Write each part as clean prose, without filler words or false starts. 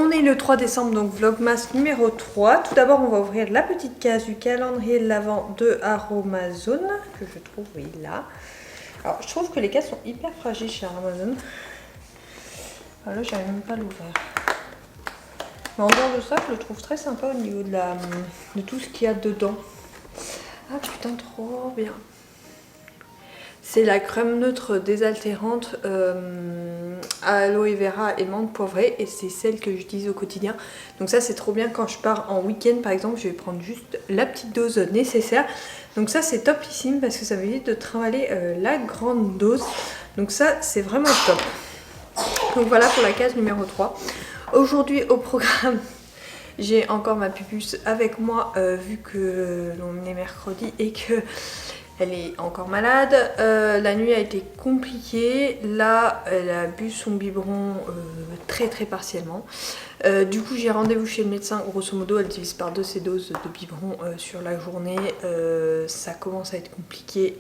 On est le 3 décembre, donc vlogmas numéro 3. Tout d'abord, on va ouvrir la petite case du calendrier de l'Avent de Aromazone, que je trouve, oui, là. Alors, je trouve que les cases sont hyper fragiles chez Aromazone. Alors là, j'arrive même pas à l'ouvrir. Mais en dehors de ça, je le trouve très sympa au niveau de tout ce qu'il y a dedans. Ah putain, trop bien. C'est la crème neutre désaltérante aloe vera et menthe poivrée, et c'est celle que j'utilise au quotidien. Donc ça c'est trop bien quand je pars en week-end par exemple, je vais prendre juste la petite dose nécessaire. Donc ça c'est topissime parce que ça m'évite de trimballer la grande dose. Donc ça c'est vraiment top. Donc voilà pour la case numéro 3. Aujourd'hui au programme, j'ai encore ma pupus avec moi vu que l'on est mercredi et que elle est encore malade. La nuit a été compliquée. Là, elle a bu son biberon très partiellement. Du coup, j'ai rendez-vous chez le médecin. Grosso modo, elle divise par 2 ses doses de biberon sur la journée. Ça commence à être compliqué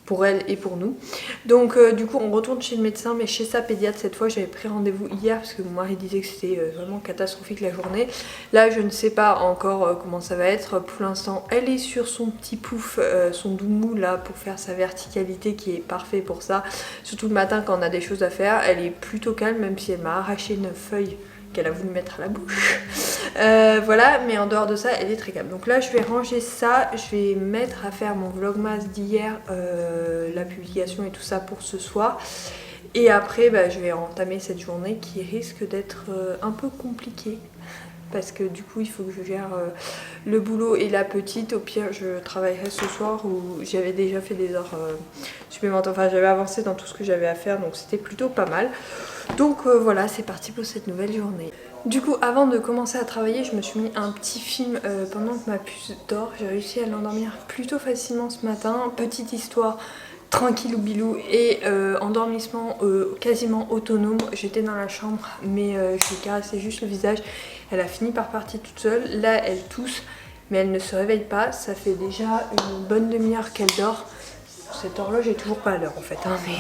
pour elle et pour nous. Donc du coup on retourne chez le médecin, mais chez sa pédiatre cette fois. J'avais pris rendez-vous hier parce que mon mari disait que c'était vraiment catastrophique la journée. Là je ne sais pas encore comment ça va être. Pour l'instant elle est sur son petit pouf, son doumou là pour faire sa verticalité qui est parfait pour ça. Surtout le matin quand on a des choses à faire. Elle est plutôt calme même si elle m'a arraché une feuille qu'elle a voulu mettre à la bouche. Voilà, mais en dehors de ça, elle est très calme. Donc là, je vais ranger ça. Je vais mettre à faire mon vlogmas d'hier, la publication et tout ça pour ce soir. Et après, bah, je vais entamer cette journée qui risque d'être un peu compliquée. Parce que du coup, il faut que je gère le boulot et la petite. Au pire, je travaillerai ce soir où j'avais déjà fait des heures supplémentaires. Enfin, j'avais avancé dans tout ce que j'avais à faire, donc c'était plutôt pas mal. Donc voilà, c'est parti pour cette nouvelle journée. Du coup, avant de commencer à travailler, je me suis mis un petit film pendant que ma puce dort. J'ai réussi à l'endormir plutôt facilement ce matin. Petite histoire tranquille ou bilou et endormissement quasiment autonome. J'étais dans la chambre, mais je lui caressais juste le visage. Elle a fini par partir toute seule. Là, elle tousse, mais elle ne se réveille pas. Ça fait déjà une bonne demi-heure qu'elle dort. Cette horloge est toujours pas à l'heure en fait, hein, mais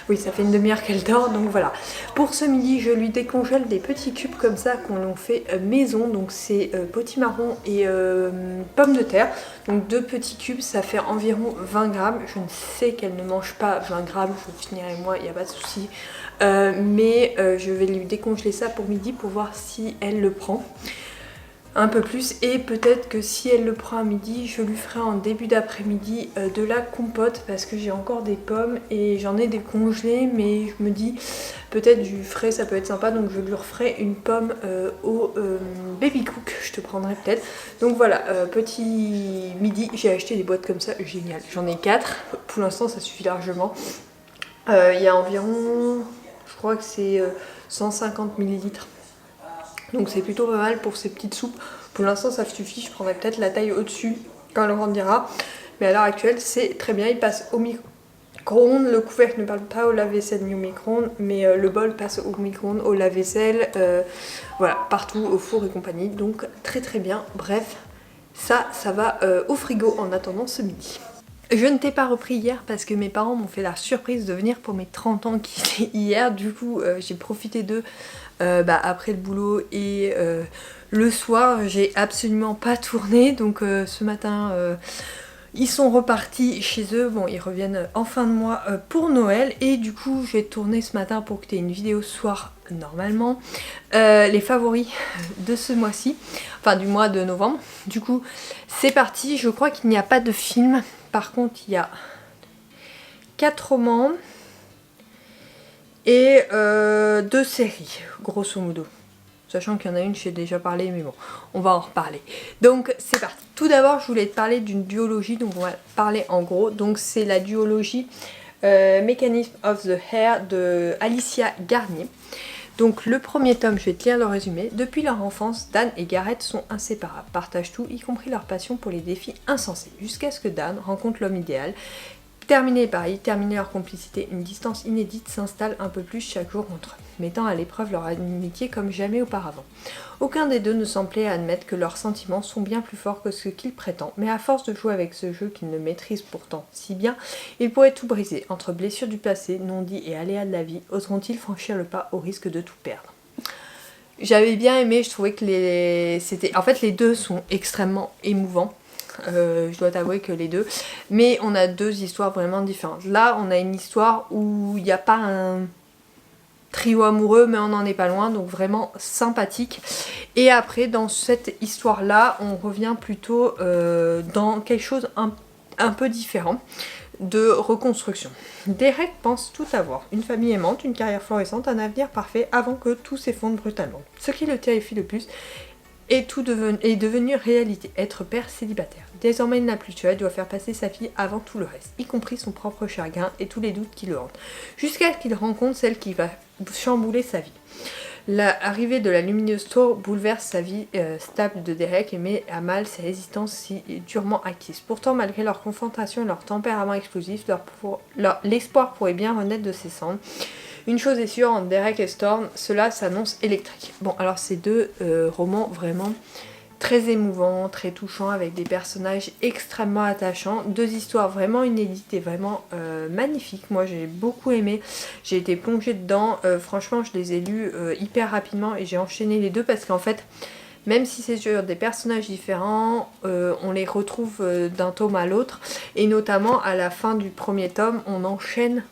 oui, ça fait une demi-heure qu'elle dort, donc voilà. Pour ce midi, je lui décongèle des petits cubes comme ça qu'on fait maison, donc c'est potimarron et pommes de terre. Donc 2 petits cubes, ça fait environ 20 grammes. Je ne sais qu'elle ne mange pas 20 grammes, je finirai moi, il n'y a pas de souci. Mais je vais lui décongeler ça pour midi pour voir si elle le prend un peu plus, et peut-être que si elle le prend à midi, je lui ferai en début d'après-midi de la compote parce que j'ai encore des pommes et j'en ai des congelées, mais je me dis peut-être du frais ça peut être sympa, donc je lui referai une pomme au baby cook, je te prendrai peut-être. Donc voilà, petit midi, j'ai acheté des boîtes comme ça, génial, j'en ai 4, pour l'instant ça suffit largement. Il y a environ, je crois que c'est 150 millilitres. Donc c'est plutôt pas mal pour ces petites soupes. Pour l'instant ça suffit, je prendrai peut-être la taille au-dessus quand elle grandira. Mais à l'heure actuelle c'est très bien, il passe au micro-ondes. Le couvercle ne parle pas au lave-vaisselle ni au micro-ondes, mais le bol passe au micro-ondes, au lave-vaisselle, voilà, partout, au four et compagnie. Donc très bien, bref, ça va au frigo en attendant ce midi. Je ne t'ai pas repris hier parce que mes parents m'ont fait la surprise de venir pour mes 30 ans qui étaient hier. Du coup j'ai profité d'eux après le boulot et le soir. J'ai absolument pas tourné, donc ce matin ils sont repartis chez eux. Bon, ils reviennent en fin de mois pour Noël, et du coup j'ai tourné ce matin pour que tu aies une vidéo ce soir normalement. Les favoris de ce mois-ci, enfin du mois de novembre. Du coup c'est parti. Je crois qu'il n'y a pas de film. Par contre, il y a 4 romans et 2 séries, grosso modo. Sachant qu'il y en a une, j'ai déjà parlé, mais bon, on va en reparler. Donc, c'est parti. Tout d'abord, je voulais te parler d'une duologie, donc on va parler en gros. Donc, c'est la duologie Mechanism of the Hair de Alicia Garnier. Donc le premier tome, je vais te lire le résumé. Depuis leur enfance, Dan et Garrett sont inséparables, partagent tout, y compris leur passion pour les défis insensés, jusqu'à ce que Dan rencontre l'homme idéal. Terminés par y terminer leur complicité, une distance inédite s'installe un peu plus chaque jour entre eux, mettant à l'épreuve leur amitié comme jamais auparavant. Aucun des deux ne semblait admettre que leurs sentiments sont bien plus forts que ce qu'ils prétendent, mais à force de jouer avec ce jeu qu'ils ne maîtrisent pourtant si bien, ils pourraient tout briser. Entre blessures du passé, non-dits et aléas de la vie, oseront-ils franchir le pas au risque de tout perdre ? J'avais bien aimé, je trouvais que en fait les deux sont extrêmement émouvants. Je dois t'avouer que les deux. Mais on a deux histoires vraiment différentes. Là, on a une histoire où il n'y a pas un trio amoureux, mais on n'en est pas loin, donc vraiment sympathique. Et après, dans cette histoire-là, on revient plutôt dans quelque chose un peu différent, de reconstruction. Derek pense tout avoir, une famille aimante, une carrière florissante, un avenir parfait, avant que tout s'effondre brutalement. Ce qui le terrifie le plus est devenu réalité, être père célibataire. Désormais, il n'a plus de choix, il doit faire passer sa fille avant tout le reste, y compris son propre chagrin et tous les doutes qui le hantent, jusqu'à ce qu'il rencontre celle qui va chambouler sa vie. L'arrivée de la lumineuse tour bouleverse sa vie stable de Derek et met à mal ses résistances si durement acquises. Pourtant, malgré leur confrontation et leur tempérament explosif, l'espoir pourrait bien renaître de ses cendres. Une chose est sûre, entre Derek et Storm, cela s'annonce électrique. Bon, alors c'est deux romans vraiment très émouvants, très touchants, avec des personnages extrêmement attachants. Deux histoires vraiment inédites et vraiment magnifiques. Moi j'ai beaucoup aimé, j'ai été plongée dedans. Franchement, je les ai lus hyper rapidement et j'ai enchaîné les deux parce qu'en fait, même si c'est sur des personnages différents, on les retrouve d'un tome à l'autre. Et notamment à la fin du premier tome, on enchaîne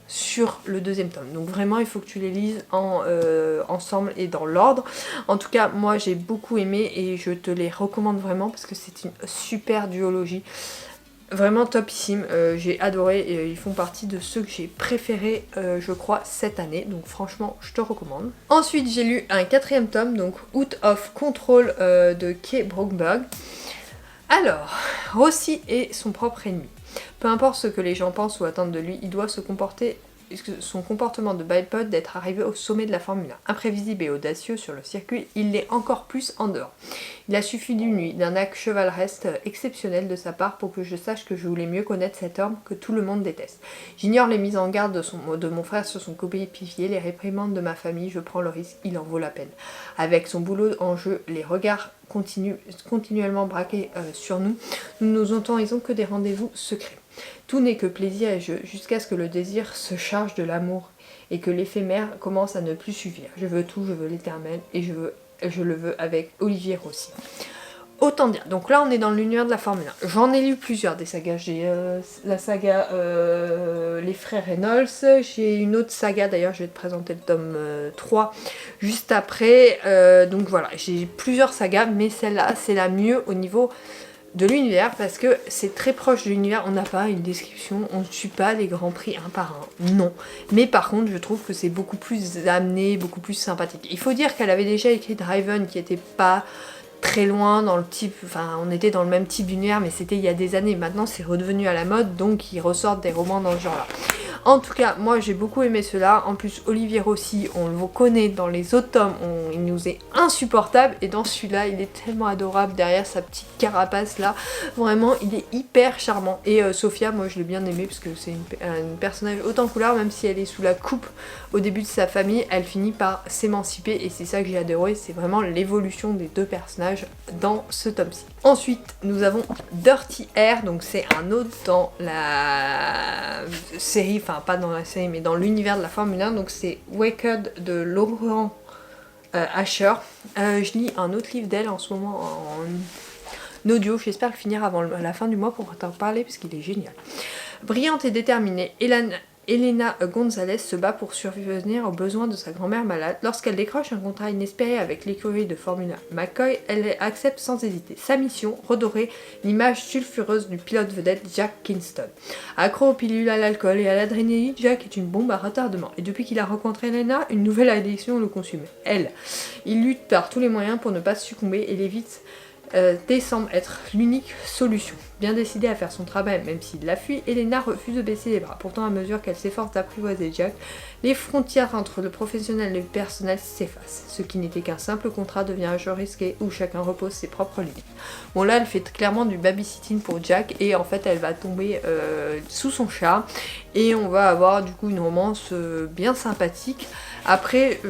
sur le deuxième tome. Donc vraiment, il faut que tu les lises ensemble et dans l'ordre. En tout cas, moi j'ai beaucoup aimé et je te les recommande vraiment parce que c'est une super duologie. Vraiment topissime, j'ai adoré et ils font partie de ceux que j'ai préférés je crois cette année, donc franchement je te recommande. Ensuite j'ai lu un quatrième tome, donc Out of Control de Kay Brockberg. Alors, Rossi est son propre ennemi. Peu importe ce que les gens pensent ou attendent de lui, il doit se comporter. Son comportement de bipode d'être arrivé au sommet de la Formule 1. Imprévisible et audacieux sur le circuit, il l'est encore plus en dehors. Il a suffi d'une nuit, d'un acte chevaleresque exceptionnel de sa part pour que je sache que je voulais mieux connaître cet homme que tout le monde déteste. J'ignore les mises en garde de mon frère sur son coéquipier, les réprimandes de ma famille, je prends le risque, il en vaut la peine. Avec son boulot en jeu, les regards continuellement braqués sur nous, nous nous autorisons que des rendez-vous secrets. Tout n'est que plaisir et jeu, jusqu'à ce que le désir se charge de l'amour et que l'éphémère commence à ne plus suffire. Je veux tout, je veux l'éternel et je le veux avec Olivier Rossi. Autant dire, donc là on est dans l'univers de la Formule 1. J'en ai lu plusieurs des sagas, j'ai la saga Les Frères Reynolds, j'ai une autre saga, d'ailleurs je vais te présenter le tome 3 juste après, donc voilà, j'ai plusieurs sagas, mais celle-là c'est la mieux au niveau de l'univers parce que c'est très proche de l'univers. On n'a pas une description, on ne suit pas les grands prix un par un, non. Mais par contre, je trouve que c'est beaucoup plus amené, beaucoup plus sympathique. Il faut dire qu'elle avait déjà écrit Driven qui était pas très loin dans le type, enfin on était dans le même type d'univers, mais c'était il y a des années. Maintenant c'est redevenu à la mode, donc ils ressortent des romans dans ce genre-là. En tout cas, moi j'ai beaucoup aimé cela. En plus, Olivier Rossi, on le connaît dans les autres tomes, il nous est insupportable. Et dans celui-là, il est tellement adorable derrière sa petite carapace là. Vraiment, il est hyper charmant. Et Sophia, moi je l'ai bien aimée parce que c'est une personnage haute en couleur, même si elle est sous la coupe au début de sa famille, elle finit par s'émanciper. Et c'est ça que j'ai adoré, c'est vraiment l'évolution des deux personnages dans ce tome-ci. Ensuite, nous avons Dirty Air, donc c'est un autre dans la série, enfin pas dans la série, mais dans l'univers de la Formule 1, donc c'est Waked de Laurent Asher. Je lis un autre livre d'elle en ce moment en audio, j'espère le finir avant la fin du mois pour t'en parler parce qu'il est génial. Brillante et déterminée, Elena Gonzalez se bat pour survenir aux besoins de sa grand-mère malade. Lorsqu'elle décroche un contrat inespéré avec l'écurie de Formule 1 McCoy, elle accepte sans hésiter. Sa mission, redorer l'image sulfureuse du pilote vedette Jack Kingston. Accro aux pilules, à l'alcool et à l'adrénaline, Jack est une bombe à retardement. Et depuis qu'il a rencontré Elena, une nouvelle addiction le consume. Il lutte par tous les moyens pour ne pas succomber et l'évite. Semble être l'unique solution. Bien décidée à faire son travail, même s'il la fuit, Elena refuse de baisser les bras. Pourtant, à mesure qu'elle s'efforce d'apprivoiser Jack, les frontières entre le professionnel et le personnel s'effacent. Ce qui n'était qu'un simple contrat devient un jeu risqué où chacun repose ses propres limites. Bon là, elle fait clairement du babysitting pour Jack et en fait, elle va tomber sous son charme et on va avoir du coup une romance bien sympathique. Après,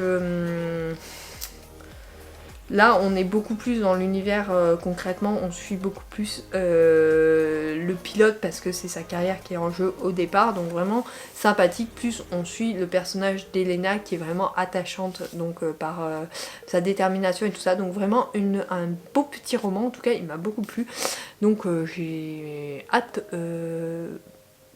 Là, on est beaucoup plus dans l'univers, concrètement, on suit beaucoup plus le pilote parce que c'est sa carrière qui est en jeu au départ, donc vraiment sympathique. Plus on suit le personnage d'Elena qui est vraiment attachante, donc par sa détermination et tout ça. Donc vraiment un beau petit roman, en tout cas il m'a beaucoup plu. Donc j'ai hâte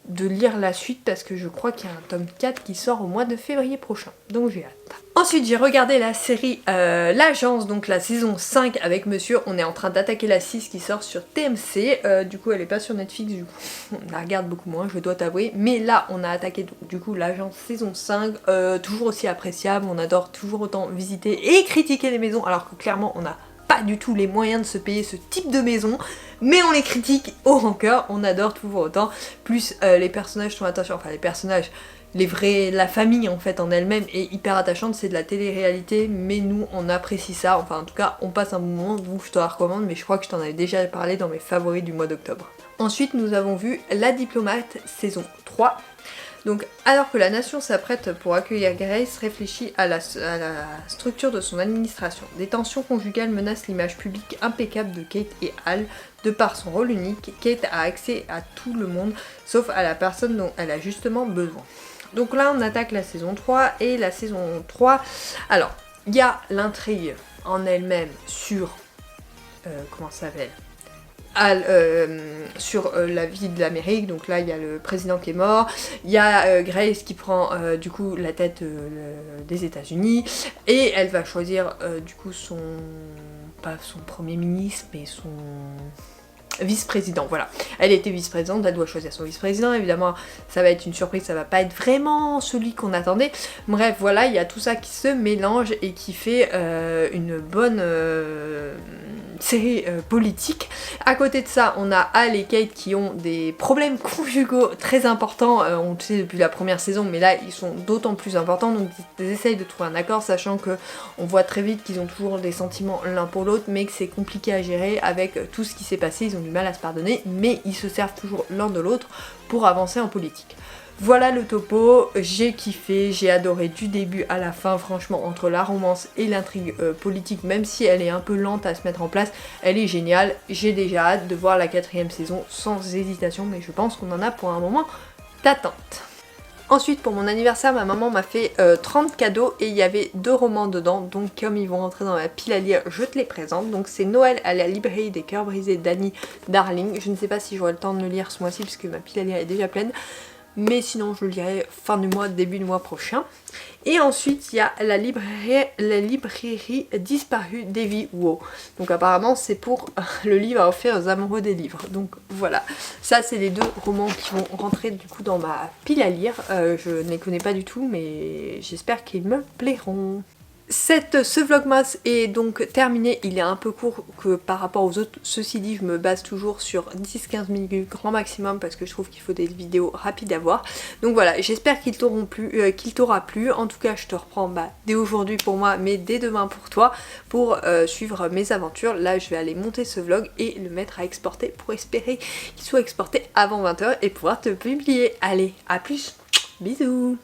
de lire la suite parce que je crois qu'il y a un tome 4 qui sort au mois de février prochain, donc j'ai hâte. Ensuite j'ai regardé la série L'Agence, donc la saison 5 avec monsieur, on est en train d'attaquer la 6 qui sort sur TMC, du coup elle est pas sur Netflix, du coup on la regarde beaucoup moins, je dois t'avouer, mais là on a attaqué du coup L'Agence saison 5, toujours aussi appréciable, on adore toujours autant visiter et critiquer les maisons alors que clairement on a pas du tout les moyens de se payer ce type de maison, mais on les critique au rancœur, on adore toujours autant. Plus les personnages sont attachants, enfin les personnages, la famille en fait en elle-même est hyper attachante, c'est de la télé-réalité, mais nous on apprécie ça, enfin en tout cas on passe un bon moment, donc je te la recommande, mais je crois que je t'en avais déjà parlé dans mes favoris du mois d'octobre. Ensuite nous avons vu La Diplomate saison 3. Donc, alors que la nation s'apprête pour accueillir Grace, réfléchit à la structure de son administration. Des tensions conjugales menacent l'image publique impeccable de Kate et Hal. De par son rôle unique, Kate a accès à tout le monde, sauf à la personne dont elle a justement besoin. Donc là, on attaque la saison 3, et la saison 3... Alors, il y a l'intrigue en elle-même sur... comment ça s'appelle ? Sur la vie de l'Amérique, donc là il y a le président qui est mort, il y a Grace qui prend du coup la tête des États-Unis et elle va choisir du coup pas son premier ministre mais son vice-président, voilà. Elle était vice-présidente, elle doit choisir son vice-président, évidemment ça va être une surprise, ça va pas être vraiment celui qu'on attendait. Bref, voilà, il y a tout ça qui se mélange et qui fait une bonne série politique. À côté de ça, on a Hal et Kate qui ont des problèmes conjugaux très importants, on le sait depuis la première saison, mais là ils sont d'autant plus importants, donc ils essayent de trouver un accord, sachant que on voit très vite qu'ils ont toujours des sentiments l'un pour l'autre, mais que c'est compliqué à gérer avec tout ce qui s'est passé, ils ont du mal à se pardonner, mais ils se servent toujours l'un de l'autre pour avancer en politique. Voilà le topo, j'ai kiffé, j'ai adoré du début à la fin, franchement entre la romance et l'intrigue politique, même si elle est un peu lente à se mettre en place, elle est géniale, j'ai déjà hâte de voir la 4ème saison sans hésitation, mais je pense qu'on en a pour un moment d'attente. Ensuite pour mon anniversaire, ma maman m'a fait 30 cadeaux et il y avait 2 romans dedans, donc comme ils vont rentrer dans ma pile à lire, je te les présente. Donc c'est Noël à la librairie des cœurs brisés d'Annie Darling, je ne sais pas si j'aurai le temps de le lire ce mois-ci puisque ma pile à lire est déjà pleine. Mais sinon je le lirai fin du mois, début du mois prochain. Et ensuite il y a la librairie disparue d'Evie Wu. Donc apparemment c'est pour le livre à offrir aux amoureux des livres. Donc voilà, ça c'est les 2 romans qui vont rentrer du coup dans ma pile à lire. Je ne les connais pas du tout mais j'espère qu'ils me plairont. Ce vlogmas est donc terminé, il est un peu court que par rapport aux autres, ceci dit je me base toujours sur 10-15 minutes grand maximum parce que je trouve qu'il faut des vidéos rapides à voir. Donc voilà, j'espère qu'il t'aura plu, en tout cas je te reprends dès aujourd'hui pour moi mais dès demain pour toi pour suivre mes aventures. Là je vais aller monter ce vlog et le mettre à exporter pour espérer qu'il soit exporté avant 20 h et pouvoir te publier. Allez, à plus, bisous.